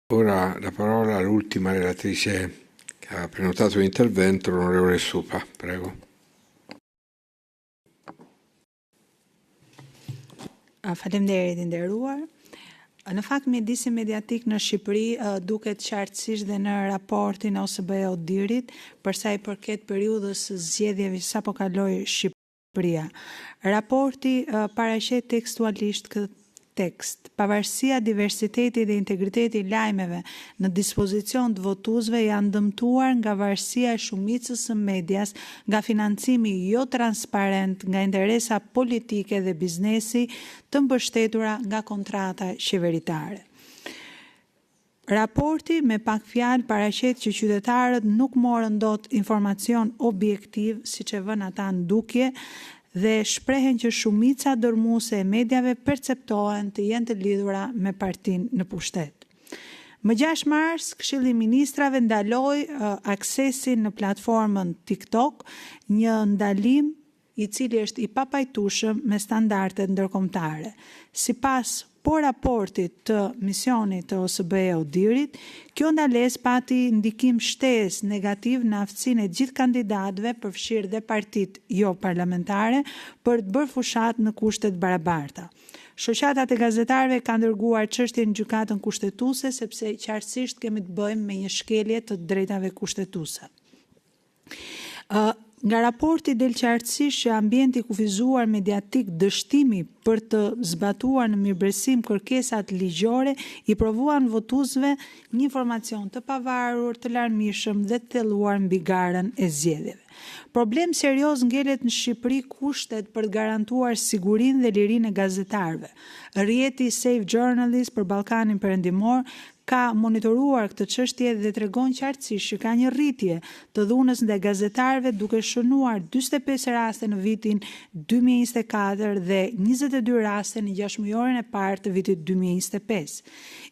Ora la parola all'ultima relatrice che ha prenotato l'intervento, l'onorevole Supa. Prego. Faleminderit i nderuar. Në fakt, mjedisi mediatik në Shqipëri duket qartësisht dhe në raportin OSBE-ODIHR-it për sa i përket periudhës së zgjedhjeve sapo kaloi Shqipëria. Raporti paraqet tekstualisht këtë tekst. Pavarësia diversiteti dhe integriteti i lajmeve në dispozicion të votuesve janë dëmtuar nga varësia e shumicës së medias, nga financimi jo transparent, nga interesa politike dhe biznesi të mbështetura nga kontrata qeveritare. Raporti me pak fjalë paraqet që qytetarët nuk morën dot informacion objektiv, siç e vënë ata ndukje, dhe shprehen që shumica dërmuese e medjave perceptohen të jenë të lidhura me partinë në pushtet. Më 6 mars, Këshilli i Ministrave ndaloi aksesin në platformën TikTok, një ndalim i cili është i papajtueshëm me standardet ndërkombëtare. Sipas raportit të misionit të OSBE-ODIHR-it, kjo ndalesë pati ndikim shtesë negativ në aftësinë e gjithë kandidatëve, përfshirë dhe partitë jo parlamentare, për të bërë fushat në kushtet barabarta. Shoqatat e gazetarëve kanë dërguar çështjen në gjykatën kushtetuese sepse qartësisht kemi të bëjmë me një shkelje të drejtave kushtetuese. Nga raporti del qartësisht që ambienti kufizuar mediatik dështimi për të zbatuar në mirëbesim kërkesat ligjore i provuan votuesve një informacion të pavarur, të larmishëm dhe të thelluar mbi garën e zgjedhjeve. Problem serioz ngelet në Shqipëri kushtet për të garantuar sigurinë dhe lirinë e gazetarëve. Rrjeti Safe Journalist për Ballkanin Perëndimor ka monitoruar këtë çështje dhe tregon qartësisht që ka një rritje të dhunës ndaj gazetarëve, duke shënuar 45 raste në vitin 2024 dhe 22 raste në 6 mujorin e parë të vitit 2025.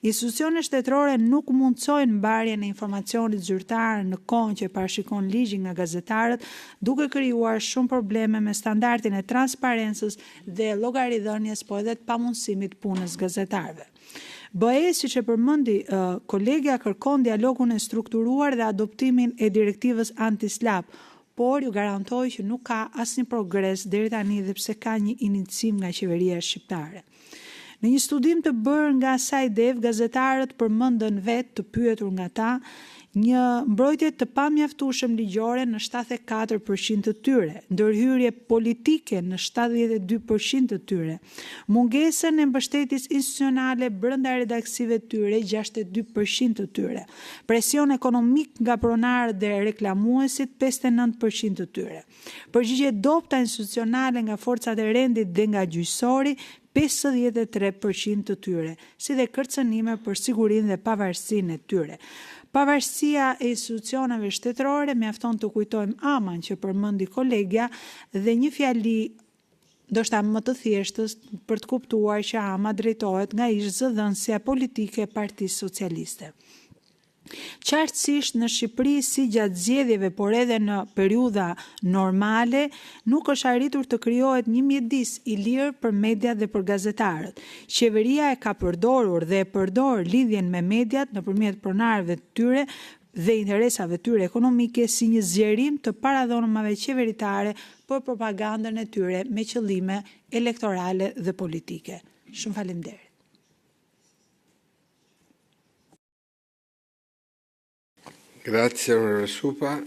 Institucionet shtetërore nuk mundsojnë mbarjen e informacionit zyrtar në kohën që parashikon ligji nga gazetarët, duke krijuar shumë probleme me standardin e transparencës dhe llogaridhënies, po edhe të pamundësimit punës gazetarëve. BE, siç e përmendi kolegja, kërkon dialogun e strukturuar dhe adoptimin e direktivës anti-SLAPP, por ju garantoj që nuk ka asnjë progres deri tani dhe pse ka një inicim nga qeveria shqiptare. Në një studim të bërë nga SAIDEV, gazetarët përmendën vetë, të pyetur nga ta, një mbrojtje të pamjaftueshëm ligjore në 74% të tyre, ndërhyrje politike në 72% të tyre, mungesën e mbështetjes institucionale brenda redaksive të tyre 62% të tyre, presion ekonomik nga pronarët dhe reklamuesit 59% të tyre, përgjigje dobta institucionale nga forcat e rendit dhe nga gjyqësori 53% të tyre, si dhe kërcënime për sigurinë dhe pavarësinë e tyre. Pavarësia e institucioneve shtetërore, mjafton të kujtojmë AMA-n që përmendi kolegja dhe një fjali ndoshta më të thjeshtës për të kuptuar që AMA drejtohet nga ish zëdhënësja politike e Partisë Socialiste. Qartësisht në Shqipëri, si gjatë zgjedhjeve, por edhe në periudha normale, nuk është arritur të krijohet një mjedis i lirë për mediat dhe për gazetarët. Qeveria e ka përdorur dhe e përdor lidhjen me mediat nëpërmjet pronarëve të tyre dhe interesave të tyre ekonomike si një zgjerim të paradhonave qeveritare për propagandën e tyre me qëllime elektorale dhe politike. Shumë faleminderit. Grazie, onorevole Supa.